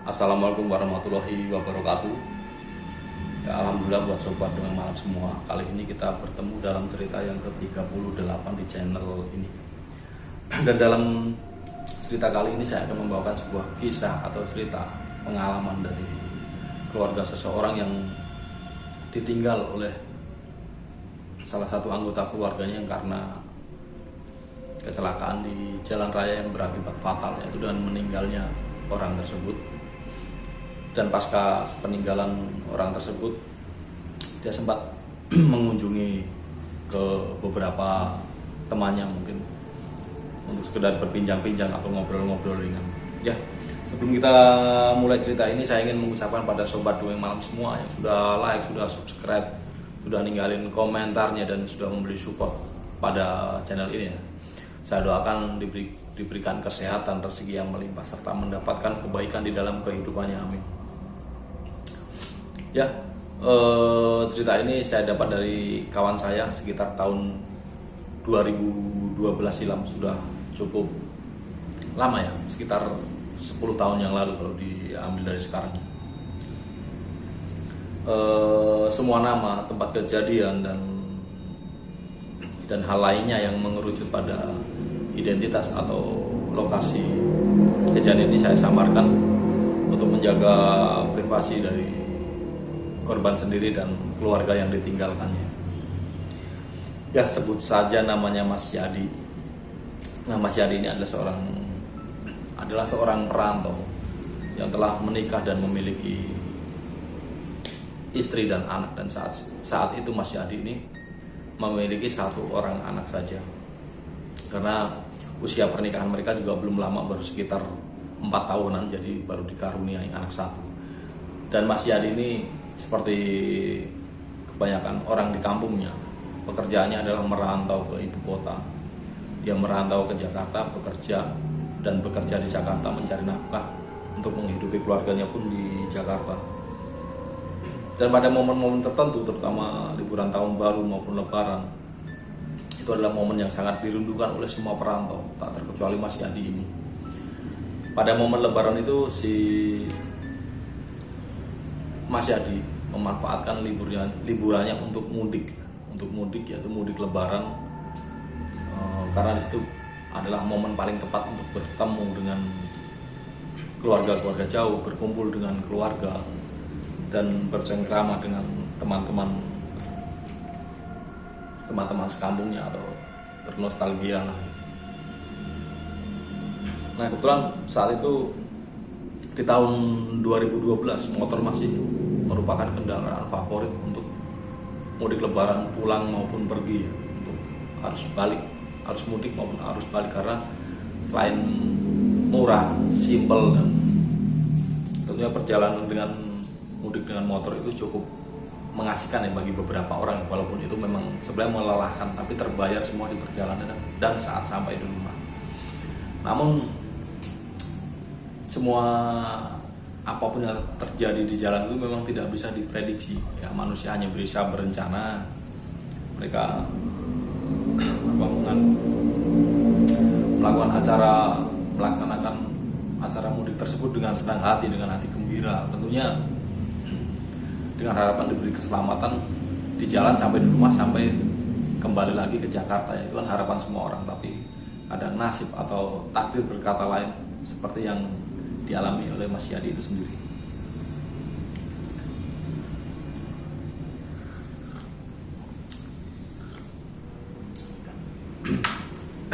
Assalamualaikum warahmatullahi wabarakatuh. Ya, alhamdulillah buat sobat Dongeng Malam semua. Kali ini kita bertemu dalam cerita yang ke-38 di channel ini. Dan dalam cerita kali ini saya akan membawakan sebuah kisah atau cerita pengalaman dari keluarga seseorang yang ditinggal oleh salah satu anggota keluarganya yang karena kecelakaan di jalan raya yang berakibat fatal, yaitu dengan meninggalnya orang tersebut. Dan pasca peninggalan orang tersebut, dia sempat mengunjungi ke beberapa temannya mungkin untuk sekedar berbincang-bincang atau ngobrol-ngobrol ringan. Ya, sebelum kita mulai cerita ini, saya ingin mengucapkan pada sobat Dongeng Malam semua yang sudah like, sudah subscribe, sudah ninggalin komentarnya dan sudah memberi support pada channel ini. Saya doakan diberikan kesehatan, rezeki yang melimpah, serta mendapatkan kebaikan di dalam kehidupannya, amin. Ya, cerita ini saya dapat dari kawan saya sekitar tahun 2012 silam, sudah cukup lama ya, sekitar 10 tahun yang lalu kalau diambil dari sekarang. Semua nama, tempat kejadian dan hal lainnya yang mengerucut pada identitas atau lokasi kejadian ini saya samarkan untuk menjaga privasi dari korban sendiri dan keluarga yang ditinggalkannya. Ya, sebut saja namanya Mas Yadi. Nah, Mas Yadi ini adalah seorang perantau yang telah menikah dan memiliki istri dan anak, dan saat itu Mas Yadi ini memiliki satu orang anak saja. Karena usia pernikahan mereka juga belum lama, baru sekitar 4 tahunan, jadi baru dikaruniai anak satu. Dan Mas Yadi ini seperti kebanyakan orang di kampungnya, pekerjaannya adalah merantau ke ibu kota. Dia merantau ke Jakarta, bekerja di Jakarta, mencari nafkah untuk menghidupi keluarganya pun di Jakarta. Dan pada momen-momen tertentu, terutama liburan tahun baru maupun lebaran, itu adalah momen yang sangat dirindukan oleh semua perantau, tak terkecuali Mas Yadi ini. Pada momen lebaran itu si Mas Yadi memanfaatkan liburannya untuk mudik yaitu mudik lebaran, karena di situ adalah momen paling tepat untuk bertemu dengan keluarga jauh, berkumpul dengan keluarga dan bercengkrama dengan teman-teman sekampungnya atau bernostalgia lah. Nah, kebetulan saat itu di tahun 2012 motor masih merupakan kendaraan favorit untuk mudik lebaran, pulang maupun pergi, untuk arus mudik maupun arus balik, karena selain murah, simpel, dan tentunya perjalanan dengan mudik dengan motor itu cukup mengasihkan ya bagi beberapa orang, walaupun itu memang sebenarnya melelahkan, tapi terbayar semua di perjalanan dan saat sampai di rumah. Namun semua apapun yang terjadi di jalan itu memang tidak bisa diprediksi ya. Manusia hanya bisa berencana. Mereka melaksanakan acara mudik tersebut dengan senang hati, dengan hati gembira, tentunya dengan harapan diberi keselamatan di jalan sampai di rumah, sampai kembali lagi ke Jakarta ya. Itu kan harapan semua orang, tapi ada nasib atau takdir berkata lain, seperti yang dialami oleh Mas Yadi itu sendiri.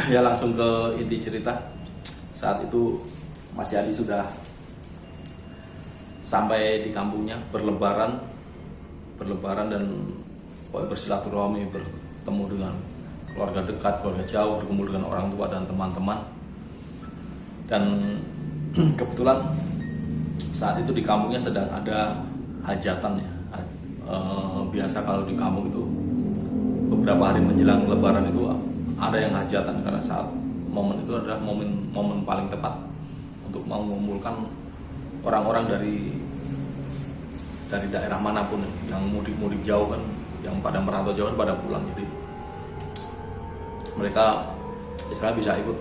Ya, langsung ke inti cerita. Saat itu Mas Yadi sudah sampai di kampungnya, berlebaran dan bersilaturahmi, bertemu dengan keluarga dekat, keluarga jauh, berkumpul dengan orang tua dan teman-teman. Dan kebetulan saat itu di kampungnya sedang ada hajatan ya, Biasa kalau di kampung itu beberapa hari menjelang Lebaran itu ada yang hajatan, karena saat momen itu adalah momen paling tepat untuk mengumpulkan orang-orang dari daerah manapun yang mudik jauh kan, yang pada merantau jauh pada pulang. Jadi mereka istilahnya bisa ikut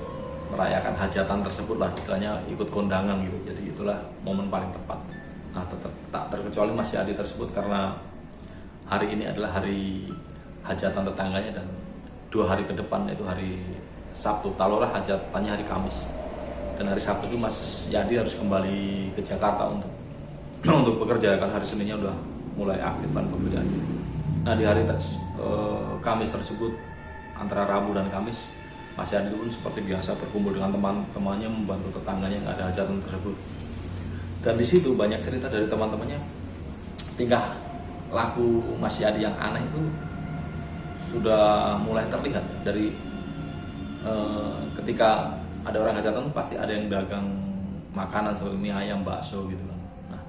merayakan hajatan tersebut lah, istilahnya ikut kondangan gitu. Jadi itulah momen paling tepat. Nah, tak terkecuali Mas Yadi tersebut, karena hari ini adalah hari hajatan tetangganya, dan 2 hari ke depan yaitu hari Sabtu, taruhlah hajatannya hari Kamis, dan hari Sabtu itu Mas Yadi harus kembali ke Jakarta untuk untuk bekerja, kan hari Seninnya udah mulai aktifan pekerjaannya. Nah, di hari Kamis tersebut, antara Rabu dan Kamis, Mas Yadi pun seperti biasa berkumpul dengan teman-temannya, membantu tetangganya yang ada hajatan tersebut. Dan di situ banyak cerita dari teman-temannya, tingkah laku Mas Yadi yang aneh itu sudah mulai terlihat dari ketika ada orang hajatan pasti ada yang dagang makanan seperti mie ayam, bakso gitu kan. Nah,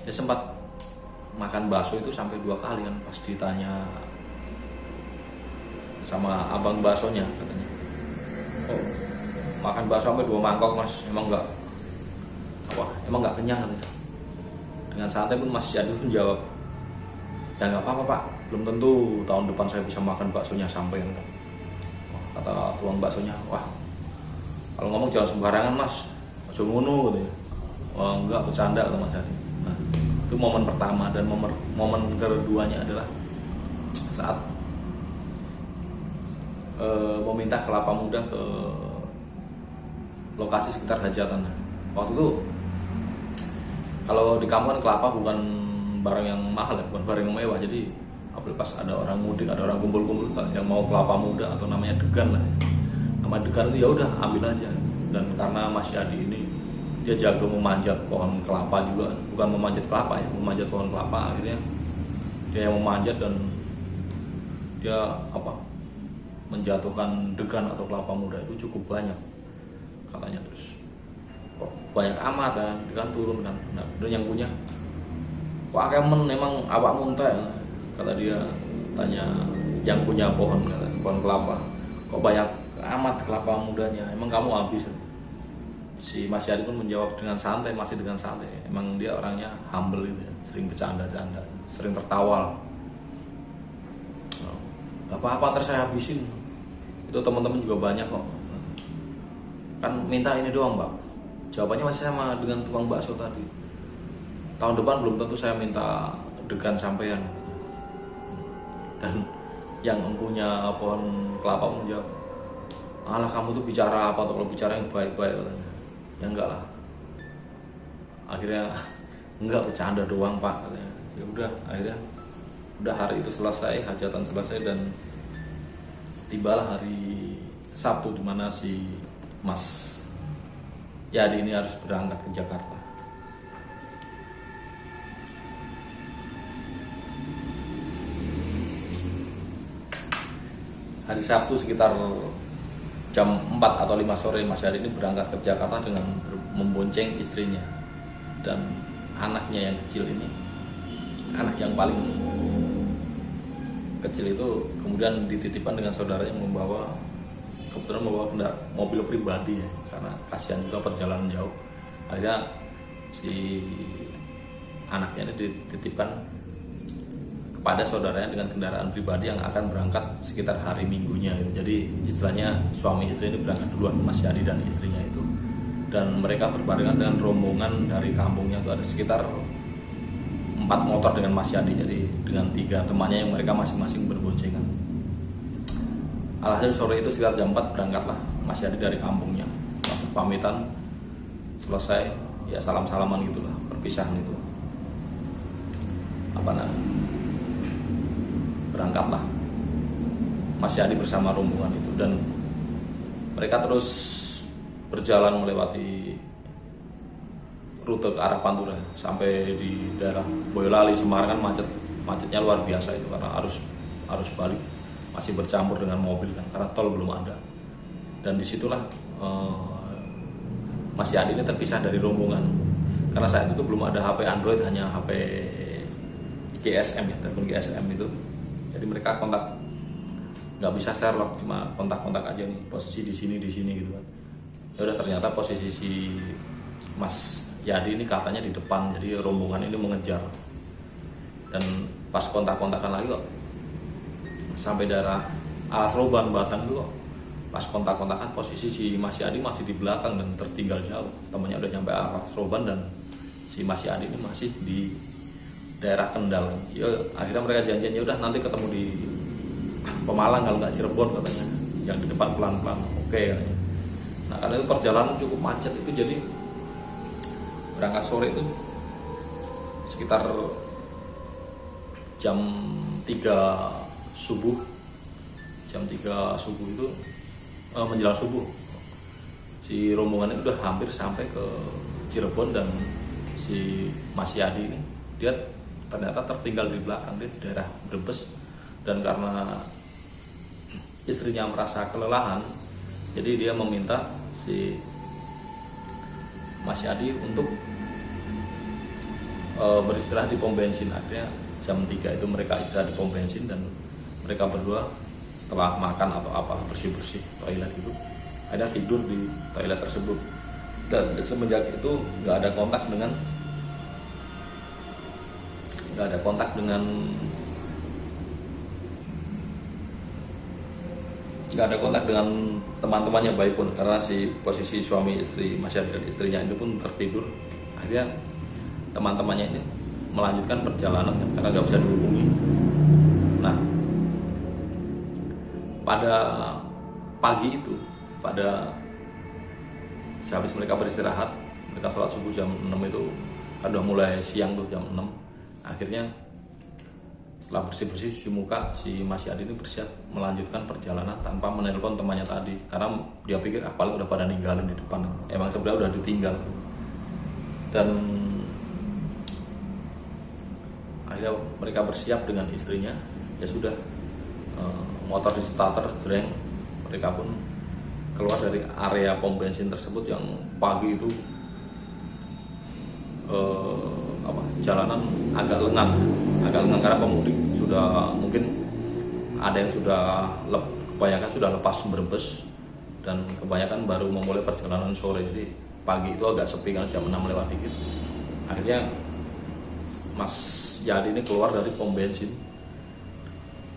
dia sempat makan bakso itu sampai 2 kali kan, pas ditanya sama abang baksonya, katanya, oh, makan bakso sampai 2 mangkok Mas, emang nggak kenyang, katanya. Dengan santai pun Mas Yadi pun jawab, ya nggak apa-apa Pak, belum tentu tahun depan saya bisa makan baksonya sampai kan. Kata tuang baksonya, wah kalau ngomong jangan sembarangan Mas, aja ngono gitu ya. Wah enggak, bercanda kata Mas Yadi. Nah, itu momen pertama. Dan momen keduanya adalah saat meminta kelapa muda ke lokasi sekitar hajatan. Waktu itu kalau di kampung kan kelapa bukan barang yang mahal ya, bukan barang yang mewah. Jadi apalagi pas ada orang mudik, ada orang kumpul-kumpul yang mau kelapa muda atau namanya degan lah. Nama degan itu ya udah ambil aja. Dan karena Mas Yadi ini dia jago memanjat pohon kelapa juga, bukan memanjat kelapa ya, memanjat pohon kelapa. Akhirnya dia yang memanjat dan dia menjatuhkan degan atau kelapa muda itu cukup banyak katanya. Terus kok banyak amat ya, degan turun kan. Nah, dan yang punya, kok akemen emang awak muntah, kata dia, tanya yang punya pohon kelapa, kok banyak amat kelapa mudanya, emang kamu habis? Si Mas Yadi pun menjawab dengan santai, masih dengan santai, emang dia orangnya humble gitu ya, sering bercanda-canda, sering tertawa. Gak apa-apa, ntar saya habisin, itu teman-teman juga banyak kok, kan minta ini doang Pak. Jawabannya masih sama dengan tukang bakso tadi, tahun depan belum tentu saya minta degan sampean. Dan yang punya pohon kelapa menjawab, alah kamu tuh bicara apa, atau kalau bicara yang baik-baik, katanya. Ya enggak lah, akhirnya enggak, bercanda doang Pak, katanya. Ya udah, akhirnya udah hari itu selesai, hajatan selesai, dan tibalah hari Sabtu di mana si Mas Yadi ini harus berangkat ke Jakarta. Hari Sabtu sekitar jam 4 atau 5 sore Mas Yadi ini berangkat ke Jakarta dengan membonceng istrinya dan anaknya yang kecil ini. Anak yang paling kecil itu kemudian dititipkan dengan saudaranya yang kebetulan membawa mobil pribadi ya, karena kasihan juga perjalanan jauh. Akhirnya si anaknya ini dititipkan kepada saudaranya dengan kendaraan pribadi yang akan berangkat sekitar hari Minggunya gitu. Jadi istilahnya suami istri ini berangkat duluan, Mas Yadi dan istrinya itu, dan mereka berbarengan dengan rombongan dari kampungnya itu ada sekitar 4 motor dengan Mas Yadi, jadi dengan 3 temannya yang mereka masing-masing berboncengan. Alhasil sore itu sekitar jam 4 berangkatlah Mas Yadi dari kampungnya. Waktu pamitan selesai ya salam-salaman gitulah, perpisahan itu berangkatlah Mas Yadi bersama rombongan itu, dan mereka terus berjalan melewati rute ke arah Pantura sampai di daerah Boyolali, Semarang kan macetnya luar biasa itu karena arus balik masih bercampur dengan mobil kan, karena tol belum ada. Dan disitulah Mas Yadi ini terpisah dari rombongan karena saat itu belum ada HP Android, hanya HP GSM ya, telepon GSM itu. Jadi mereka kontak, nggak bisa Sherlock, cuma kontak-kontak aja nih, posisi di sini gitu kan. Ya udah, ternyata posisi si Mas Yadi ini katanya di depan, jadi rombongan ini mengejar. Dan pas kontak-kontakan lagi kok sampai daerah Alas Roban Batang itu kok pas kontak-kontakan posisi si Mas Yadi masih di belakang dan tertinggal jauh. Temannya udah nyampe Alas Roban dan si Mas Yadi ini masih di daerah Kendal. Ya akhirnya mereka janjian, ya udah nanti ketemu di Pemalang kalau nggak Cirebon katanya, yang di depan pelan-pelan. Oke katanya. Nah karena itu perjalanan cukup macet itu, jadi berangkat sore itu sekitar jam 3 subuh. Jam 3 subuh itu menjelang subuh, si rombongan itu udah hampir sampai ke Cirebon, dan si Mas Yadi ini dia ternyata tertinggal di belakang di daerah Brebes. Dan karena istrinya merasa kelelahan, jadi dia meminta si Mas Yadi untuk beristirahat di pom bensin. Akhirnya jam 3 itu mereka istirahat di pom bensin, dan mereka berdua setelah makan atau apa bersih-bersih toilet itu ada tidur di toilet tersebut. Dan semenjak itu nggak ada kontak dengan teman-temannya baik pun, karena si posisi suami istri Mas Yadi dan istrinya itu pun tertidur. Akhirnya teman-temannya ini melanjutkan perjalanan karena nggak bisa dihubungi. Nah pada pagi itu, sehabis mereka beristirahat, mereka sholat subuh jam 6 itu, kan udah mulai siang tuh jam 6. Akhirnya setelah bersih-bersih cuci muka, si Mas Yadi ini bersiap melanjutkan perjalanan tanpa menelpon temannya tadi, karena dia pikir paling udah pada ninggalin di depan. Emang sebenarnya udah ditinggal. Dan akhirnya mereka bersiap dengan istrinya, ya sudah, motor di starter, jreng, mereka pun keluar dari area pom bensin tersebut yang pagi itu jalanan agak lengang karena pemudik sudah, mungkin ada yang sudah kebanyakan sudah lepas Brebes, dan kebanyakan baru memulai perjalanan sore. Jadi pagi itu agak sepi kan, jam 6 lewat dikit. Akhirnya Mas Yadi ini keluar dari pom bensin,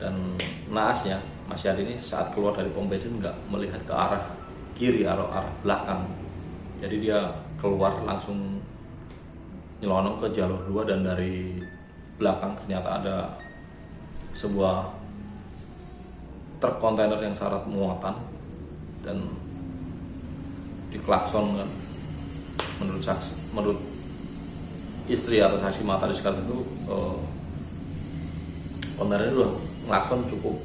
dan naasnya Mas Yadi ini saat keluar dari pom bensin nggak melihat ke arah kiri atau arah belakang. Jadi dia keluar langsung nyelonong ke jalur 2, dan dari belakang ternyata ada sebuah truk kontainer yang syarat muatan, dan diklakson kan. Menurut istri atau saksi mata di sekitar itu, kontainer itu udah klakson cukup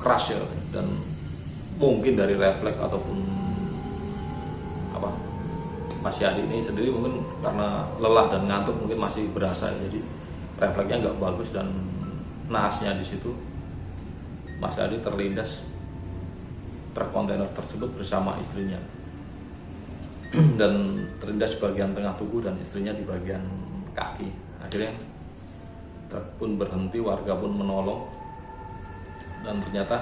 keras ya, dan mungkin dari refleks ataupun apa, Mas Yadi ini sendiri mungkin karena lelah dan ngantuk mungkin masih berasa, jadi refleksnya nggak bagus, dan naasnya di situ Mas Yadi terlindas truk kontainer tersebut bersama istrinya. Dan terlindas bagian tengah tubuh dan istrinya di bagian kaki. Akhirnya truk pun berhenti, warga pun menolong, dan ternyata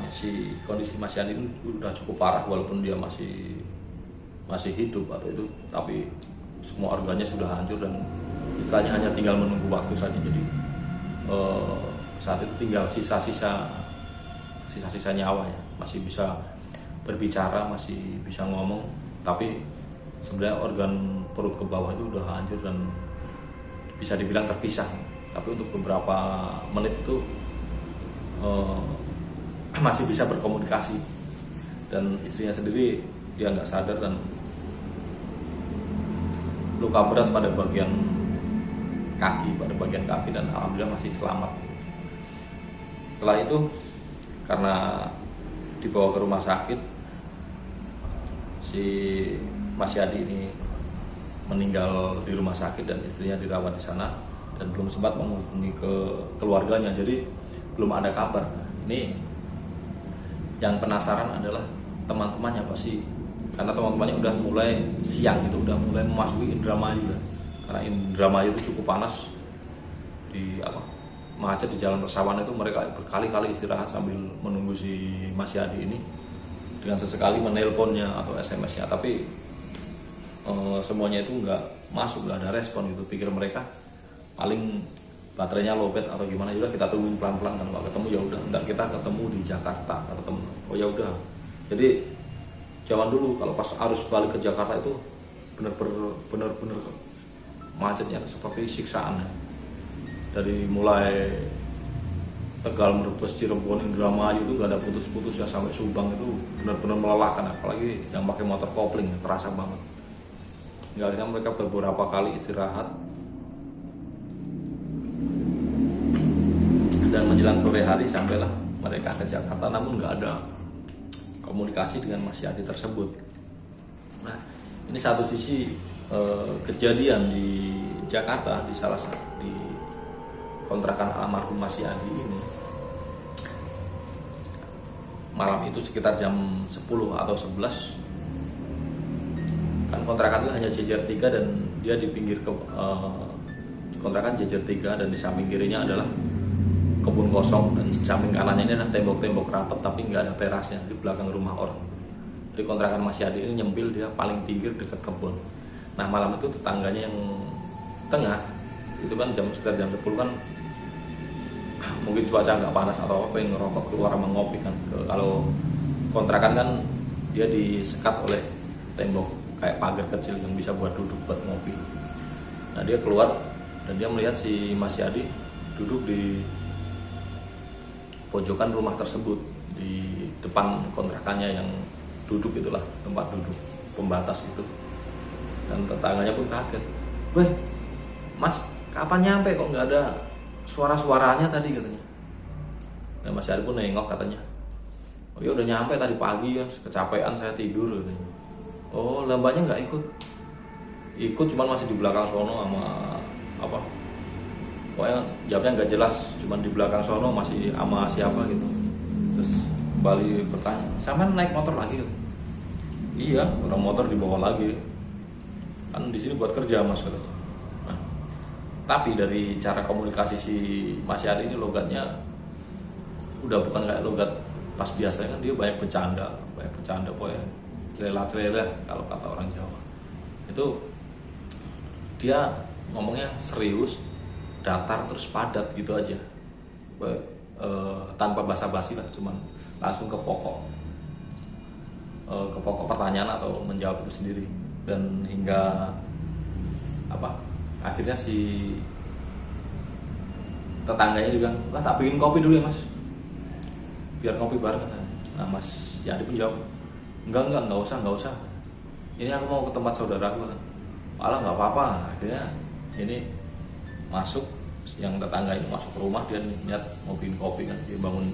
si kondisi Mas Yadi ini udah cukup parah, walaupun dia masih hidup atau itu, tapi semua organnya sudah hancur dan istilahnya hanya tinggal menunggu waktu saja. Jadi saat itu tinggal sisa-sisa nyawa ya, masih bisa berbicara, masih bisa ngomong, tapi sebenarnya organ perut ke bawah itu udah hancur dan bisa dibilang terpisah. Tapi untuk beberapa menit itu masih bisa berkomunikasi, dan istrinya sendiri dia nggak sadar dan luka berat pada bagian kaki, dan alhamdulillah masih selamat. Setelah itu karena dibawa ke rumah sakit, si Mas Yadi ini meninggal di rumah sakit dan istrinya dirawat di sana, dan belum sempat menghubungi ke keluarganya, jadi belum ada kabar. Ini yang penasaran adalah teman-temannya pasti, karena teman-temannya udah mulai siang itu udah mulai memasuki Indramayu ya, karena Indramayu itu cukup panas, di macet di Jalan Persawahan itu mereka berkali-kali istirahat sambil menunggu si Mas Yadi ini, dengan sesekali menelponnya atau SMS-nya, tapi semuanya itu nggak masuk, nggak ada respon gitu. Pikir mereka paling baterainya lowbat atau gimana, juga kita tungguin pelan-pelan, kan nggak ketemu ya udah, ntar kita ketemu di Jakarta, ketemu. Oh ya udah. Jadi zaman dulu kalau pas arus balik ke Jakarta itu bener-bener macetnya itu seperti siksaan ya. Dari mulai Tegal, Brebes, Cirebon, Indramayu itu gak ada putus-putus ya, sampai Subang itu benar-benar melelahkan, apalagi yang pakai motor kopling, terasa banget. Hingga akhirnya mereka beberapa kali istirahat, dan menjelang sore hari sampailah mereka ke Jakarta, namun nggak ada komunikasi dengan Mas Yadi tersebut. Nah, ini satu sisi kejadian di Jakarta, di salah satu di kontrakan almarhum Mas Yadi ini. Malam itu sekitar jam 10 atau 11, kan kontrakan itu hanya jejer 3 dan dia di pinggir kontrakan jejer 3, dan di samping kirinya adalah kebun kosong, dan samping kanannya ini adalah tembok-tembok rapat tapi nggak ada terasnya di belakang rumah orang. Jadi kontrakan Mas Yadi ini nyempil, dia paling pinggir dekat kebun. Nah, malam itu tetangganya yang tengah itu kan sekitar jam 10 kan mungkin cuaca nggak panas atau apa, yang ngerokok keluar sama ngopi kan. Kalau kontrakan kan dia disekat oleh tembok kayak pagar kecil yang bisa buat duduk buat ngopi. Nah, dia keluar dan dia melihat si Mas Yadi duduk di pojokan rumah tersebut, di depan kontrakannya yang duduk itulah, tempat duduk pembatas itu. Dan tetangganya pun kaget, "Weh, Mas, kapan nyampe kok nggak ada suara-suaranya tadi?" katanya. Nah, Mas Yadi pun nengok katanya, "Oh ya udah nyampe tadi pagi ya, kecapean saya tidur," katanya. "Oh, lambanya nggak ikut?" "Ikut, cuman masih di belakang sono sama apa, pokoknya jawabnya nggak jelas, cuman di belakang sono masih sama siapa gitu." Terus kembali bertanya, "Sama naik motor lagi?" "Iya, orang motor dibawa lagi, kan di sini buat kerja Mas," katanya. Nah, tapi dari cara komunikasi si Mas Yadi ini logatnya udah bukan kayak logat pas biasanya, kan dia banyak bercanda pokoknya celela-celela kalau kata orang Jawa. Itu dia ngomongnya serius, datar, terus padat gitu aja, tanpa basa-basi lah, cuman langsung ke pokok pertanyaan atau menjawab itu sendiri. Dan hingga akhirnya si tetangganya juga, "Lah, tak bikin kopi dulu ya Mas, biar ngopi bareng." Nah, Mas Yadi pun jawab, enggak usah, ini aku mau ke tempat saudaraku." "Malah nggak apa-apa." Akhirnya ini masuk, yang tetangga itu masuk ke rumah, dia niat mau bikin kopi kan, dia bangun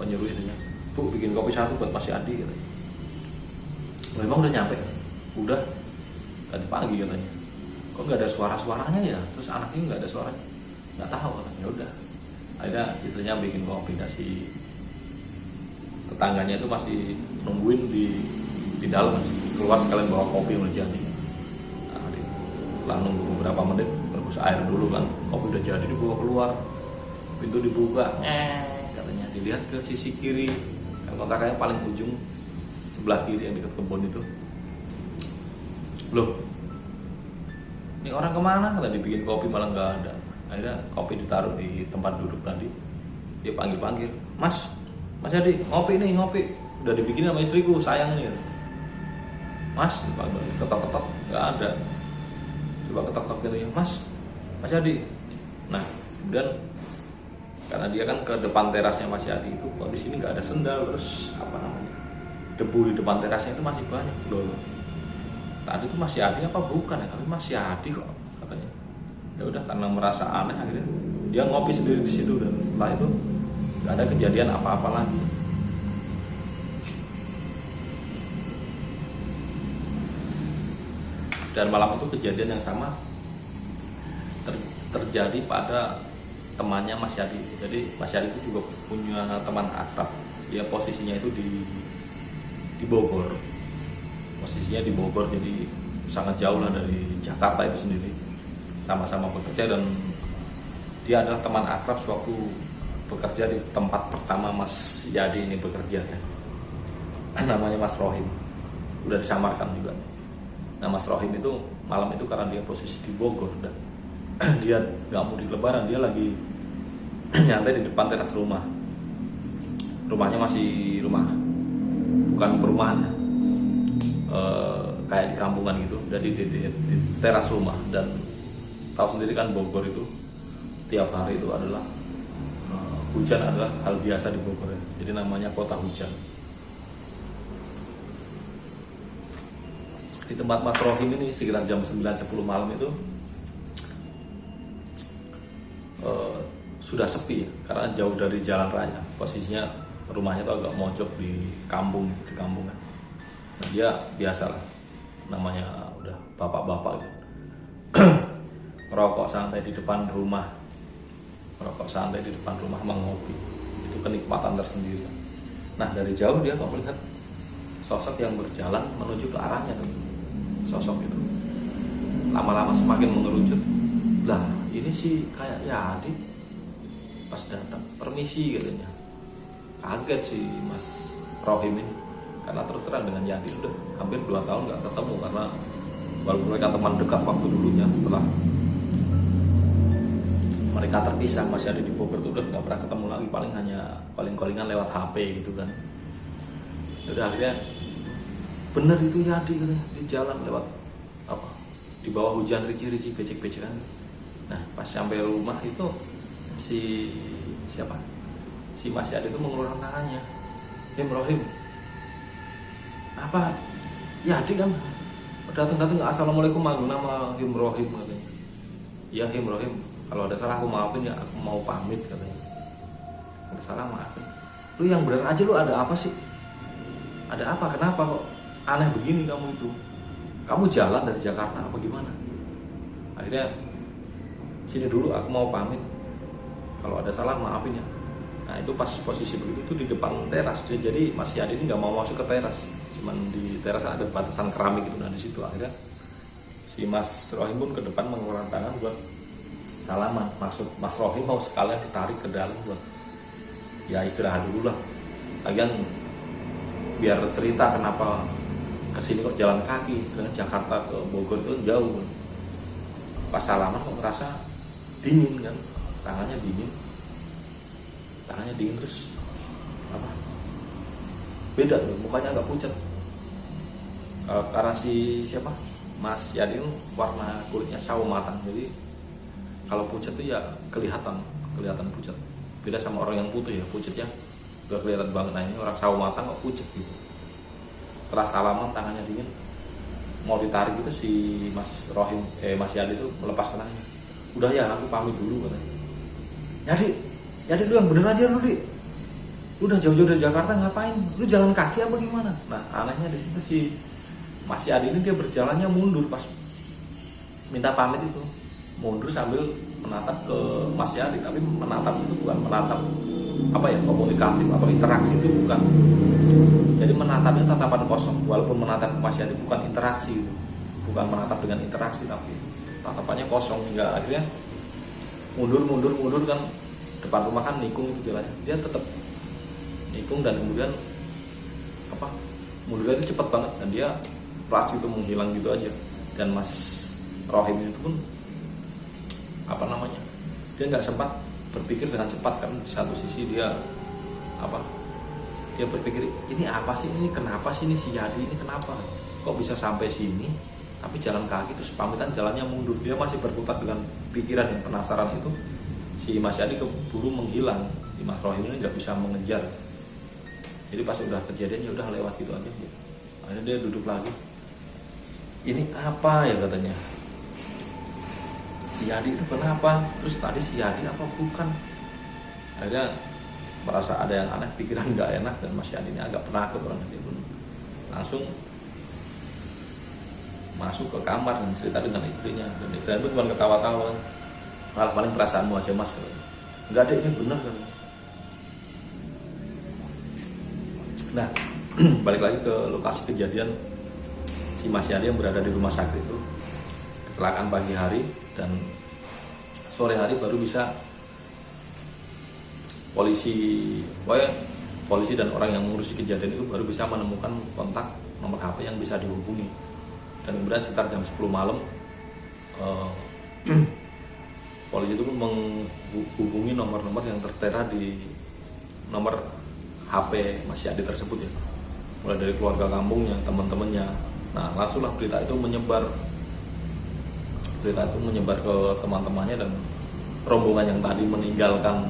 nyuruh itunya, "Bu, bikin kopi satu buat Mas Yadi," katanya. "Oh, emang udah nyampe?" "Udah, tadi pagi," katanya. "Kok nggak ada suara-suaranya ya? Terus anaknya nggak ada suaranya?" "Nggak tahu," katanya. "Ya udah." Akhirnya istrinya bikin kopi, dan si tetangganya itu masih nungguin di dalam, keluar sekalian bawa kopi udah jadi. Nah, setelah nunggu beberapa menit, rebus air dulu kan, kopi udah jadi, dibawa keluar, pintu dibuka, katanya dilihat ke sisi kiri, kan kontrakannya paling ujung sebelah kiri yang dekat kebun itu. "Loh, ini orang kemana?" Kata, "dibikin kopi malah nggak ada." Akhirnya kopi ditaruh di tempat duduk tadi, dia panggil, Mas Yadi, ngopi nih, ngopi udah dibikin sama istriku, sayang nih." "Mas," ketok-ketok, nggak ada. Coba ketok-ketok gitu ya, Mas Yadi." Nah, kemudian karena dia kan ke depan terasnya Mas Yadi itu, kok di sini nggak ada sendal, terus debu di depan terasnya itu masih banyak. Loh, tadi itu Mas Yadi apa bukan ya? Tapi Mas Yadi kok, katanya. Ya udah, karena merasa aneh akhirnya dia ngopi sendiri di situ, dan setelah itu nggak ada kejadian apa-apa lagi. Dan malam itu kejadian yang sama terjadi pada temannya Mas Yadi. Jadi Mas Yadi itu juga punya teman akrab, dia posisinya itu di Bogor. Posisinya di Bogor, jadi sangat jauh lah dari Jakarta itu sendiri. sama-sama bekerja, dan dia adalah teman akrab sewaktu bekerja di tempat pertama Mas Yadi ini bekerja ya. Namanya Mas Rohim, udah disamarkan juga. Nah Mas Rohim itu malam itu karena dia posisi di Bogor dan dia nggak mau di Lebaran, dia lagi nyantai di depan teras rumah. Rumahnya masih rumah, bukan perumahan ya. Kayak di kampungan gitu, jadi di teras rumah. Dan tahu sendiri kan Bogor itu tiap hari itu adalah hujan adalah hal biasa di Bogor ya. Jadi namanya kota hujan. Di tempat Mas Rohim ini sekitar jam 9-10 malam itu sudah sepi ya, karena jauh dari jalan raya. Posisinya rumahnya tuh agak mojok di kampungan. Nah, dia biasalah, namanya udah bapak-bapak gitu. Merokok santai di depan rumah, mengopi. Itu kenikmatan tersendiri. Nah dari jauh dia kok melihat sosok yang berjalan menuju ke arahnya tuh. Sosok itu lama-lama semakin mengerucut. Lah ini sih kayak Yadi. Pas datang, permisi katanya. Kaget sih Mas Rohim ini, karena terus terang dengan Yadi udah hampir 2 tahun gak ketemu, karena walaupun mereka teman dekat waktu dulunya, setelah mereka terpisah, Mas Yadi di Bogor tuh udah gak pernah ketemu lagi, paling hanya calling-callingan lewat HP gitu kan. Udah akhirnya bener itu Yadi katanya, di jalan lewat apa, di bawah hujan rici-rici becek-becekan. Nah pas sampai rumah itu si Mas Yadi itu mengulurkan tangannya. Him Rohim, apa Yadi kan datang assalamualaikum, manggil nama Him Rohim katanya. Ya Him Rohim, kalau ada salah aku maafin ya, aku mau pamit katanya. Ada salah maafin. Lu yang bener aja, lu ada apa sih? Ada apa? Kenapa kok aneh begini kamu itu? Kamu jalan dari Jakarta apa gimana? Akhirnya sini dulu, aku mau pamit. Kalau ada salah maafin ya. Nah itu pas posisi begitu itu di depan teras. Jadi Mas Yadi ini nggak mau masuk ke teras. Cuman di teras ada batasan keramik gitu. Nah di situ akhirnya si Mas Rohim pun ke depan mengulurkan tangan buat salaman. Maksud Mas Rohim mau sekalian ditarik ke dalam buat ya istirahat dulu lah. Lagian biar cerita kenapa kesini kok jalan kaki, sedangkan Jakarta ke Bogor itu jauh. Pas salaman kok ngerasa dingin kan, tangannya dingin terus apa? Beda loh, mukanya agak pucat. Karena siapa? Mas Yadi warna kulitnya sawo matang, jadi kalau pucat tuh ya kelihatan pucat. Beda sama orang yang putih ya, pucatnya udah kelihatan banget. Nah ini orang sawo matang kok pucat gitu. Setelah salaman tangannya dingin, mau ditarik gitu si Mas Yadi itu melepas tangannya. Udah ya, aku pamit dulu katanya. Yadi lu yang bener aja lu, Di. Lu udah jauh-jauh dari Jakarta ngapain? Lu jalan kaki apa gimana? Nah anehnya di situ si Mas Yadi ini dia berjalannya mundur pas minta pamit itu. Mundur sambil menatap ke Mas Yadi, tapi menatap itu bukan menatap apa ya, komunikatif atau interaksi, itu bukan. Jadi menatapnya tatapan kosong, walaupun menatap Mas Yadi bukan interaksi itu. Bukan menatap dengan interaksi, tapi tatapannya kosong. Hingga akhirnya mundur kan, depan rumah kan nikung itu jalannya, dia tetap nikung dan kemudian apa, mundurnya itu cepat banget dan dia plastik itu menghilang gitu aja. Dan Mas Rohim itu pun apa namanya, dia nggak sempat berpikir dengan cepat kan. Di satu sisi dia berpikir ini apa sih, ini kenapa sih, ini si Yadi ini kenapa kok bisa sampai sini tapi jalan kaki, terus pamitan jalannya mundur. Dia masih berkutat dengan pikiran dan penasaran itu. Si Mas Yadi keburu menghilang, si Mas Rohim ini nggak bisa mengejar. Jadi pas udah kejadian ya udah lewat gitu aja. Akhirnya dia duduk lagi. Ini apa ya katanya, si Yadi itu kenapa? Terus tadi si Yadi apa bukan? Akhirnya merasa ada yang aneh, pikiran nggak enak, dan Mas Yadi ini agak penakut orangnya. Dia pun langsung masuk ke kamar dan cerita dengan istrinya. Dan istrinya itu cuma ketawa-tawa, malah paling perasaanmu aja Mas. Enggak ada, ini benar kan. Nah balik lagi ke lokasi kejadian si Mas Yadi yang berada di rumah sakit itu. Kecelakaan pagi hari dan sore hari baru bisa polisi dan orang yang mengurusi kejadian itu baru bisa menemukan kontak nomor HP yang bisa dihubungi. Dan kemudian sekitar jam 10 malam polisi itu menghubungi nomor-nomor yang tertera di nomor HP Mas Yadi tersebut ya, mulai dari keluarga kampungnya, teman-temannya. Nah, langsunglah berita itu menyebar ke teman-temannya, dan rombongan yang tadi meninggalkan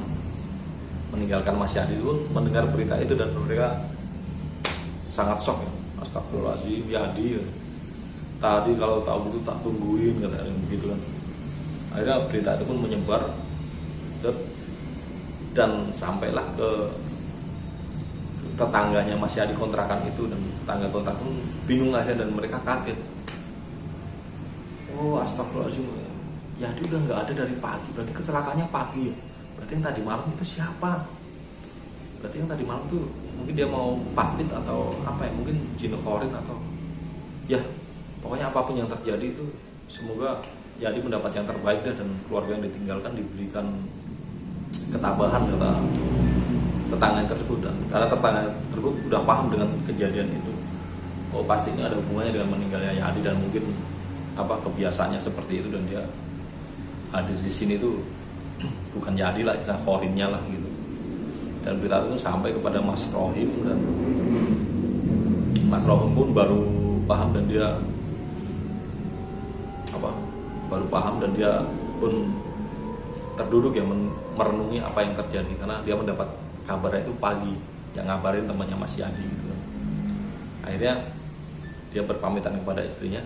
Mas Yadi itu mendengar berita itu dan mereka sangat shock ya. Astagfirullahaladzim, Yadi ya. Tadi kalau tahu itu tak tungguin, katanya begitu kan. Akhirnya berita itu pun menyebar dan sampailah ke tetangganya Mas Yadi kontrakan itu, dan tetangga kontrakan pun bingung akhirnya dan mereka kaget. Oh, astagfirullahaladzim, Yadi udah nggak ada dari pagi, berarti kecelakaannya pagi ya. Berarti yang tadi malam itu siapa? Berarti yang tadi malam itu mungkin dia mau pamit atau apa ya, mungkin jin khorin atau ya, pokoknya apapun yang terjadi itu semoga Yadi mendapat yang terbaik dan keluarga yang ditinggalkan diberikan ketabahan, kata tetangga tersebut. Dan karena tetangga tersebut udah paham dengan kejadian itu, oh pasti ini ada hubungannya dengan meninggalnya Yadi, dan mungkin kebiasaannya seperti itu, dan dia hadir di sini tuh bukan Yadi lah, istilah khorinnya lah gitu. Dan berita itu sampai kepada Mas Rohim, dan Mas Rohim pun baru paham, dan dia pun terduduk ya, merenungi apa yang terjadi, karena dia mendapat kabarnya itu pagi, yang ngabarin temannya Mas Yadi gitu. Akhirnya dia berpamitan kepada istrinya,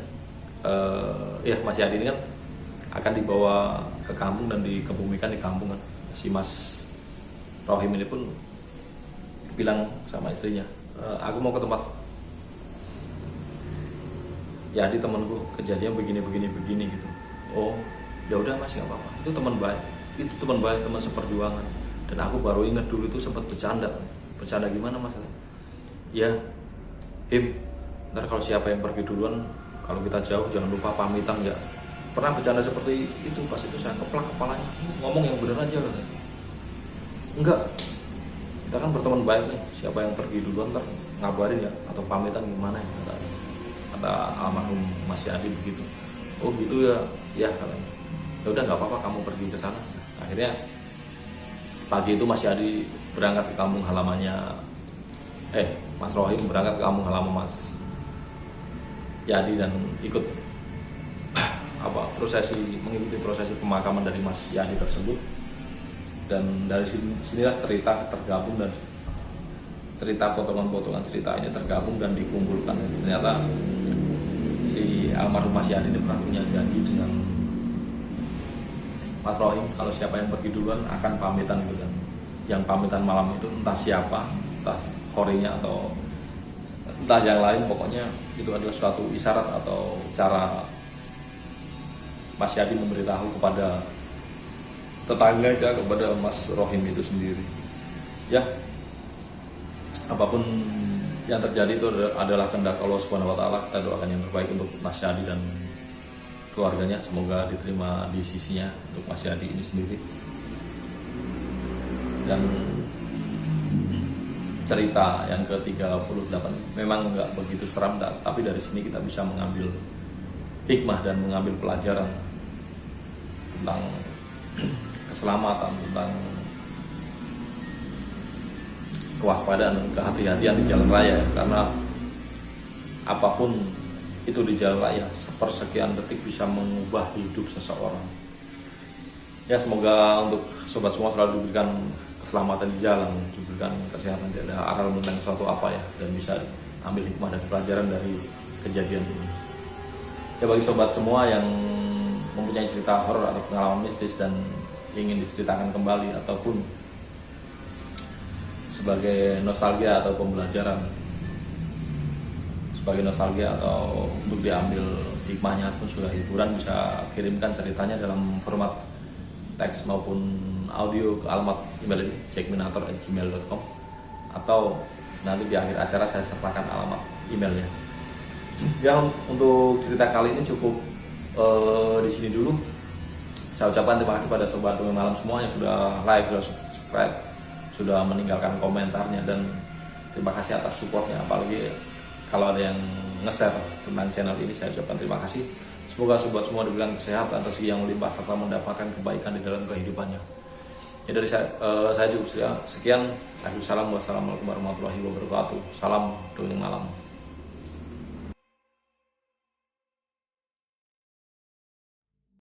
Mas Yadi ini kan akan dibawa ke kampung dan dikebumikan di kampung kan. Si Mas Rohim ini pun bilang sama istrinya, aku mau ke tempat Yadi temanku, kejadian begini gitu. Oh ya udah Mas, nggak apa-apa, itu teman baik, teman seperjuangan. Dan aku baru ingat dulu itu sempat bercanda gimana Mas? Ya Him, ntar kalau siapa yang pergi duluan, kalau kita jauh jangan lupa pamitan ya. Pernah bercanda seperti itu, pas itu saya keplak kepalanya, ngomong yang benar aja katanya. Enggak, kita kan berteman baik nih, siapa yang pergi duluan ntar ngabarin ya, atau pamitan gimana ya, kata almarhum Mas Yadi begitu. Oh gitu ya, ya katanya. Ya udah nggak apa-apa, kamu pergi ke sana. Akhirnya pagi itu Mas Yadi berangkat ke kampung halamannya, Mas Rohim berangkat ke kampung halaman Mas Yadi dan ikut mengikuti prosesi pemakaman dari Mas Yadi tersebut. Dan dari sinilah cerita tergabung, dan cerita potongan-potongan cerita ini tergabung dan dikumpulkan. Ternyata si almarhum Mas Yadi ini pernah punya janji dengan Mas Rohim, kalau siapa yang pergi duluan akan pamitan gitu kan. Yang pamitan malam itu entah siapa, entah khorinya atau entah yang lain, pokoknya itu adalah suatu isyarat atau cara Mas Yadi memberitahu kepada tetangganya, kepada Mas Rohim itu sendiri. Ya, apapun yang terjadi itu adalah kehendak Allah Subhanahu wa taala. Kita doakan yang terbaik untuk Mas Yadi dan keluarganya, semoga diterima di sisinya untuk Mas Yadi ini sendiri. Dan cerita yang ke-38 memang nggak begitu seram, tapi dari sini kita bisa mengambil hikmah dan mengambil pelajaran tentang keselamatan, tentang kewaspadaan dan kehati-hatian di jalan raya. Karena apapun itu di jalan raya, sepersekian detik bisa mengubah hidup seseorang. Ya, semoga untuk sobat semua selalu diberikan keselamatan di jalan, diberikan kesehatan, tidak ada aral tentang suatu apa ya, dan bisa ambil hikmah dan pelajaran dari kejadian ini. Ya, bagi sobat semua yang mempunyai cerita horor atau pengalaman mistis dan ingin diceritakan kembali, ataupun sebagai nostalgia atau pembelajaran, sebagai nostalgia atau untuk diambil hikmahnya ataupun sudah hiburan, bisa kirimkan ceritanya dalam format teks maupun audio ke alamat email ini jackminator@gmail.com, atau nanti di akhir acara saya sertakan alamat emailnya. Ya, untuk cerita kali ini cukup di sini dulu. Saya ucapkan terima kasih pada sobat Dongeng Malam semua yang sudah like, sudah subscribe, sudah meninggalkan komentarnya, dan terima kasih atas supportnya. Apalagi kalau ada yang nge-share tentang channel ini, saya ucapkan terima kasih. Semoga sobat semua diberikan kesehatan, rezeki yang melimpah, serta mendapatkan kebaikan di dalam kehidupannya. Ya, dari saya cukup sekian. Wassalamualaikum warahmatullahi wabarakatuh. Salam Dongeng Malam.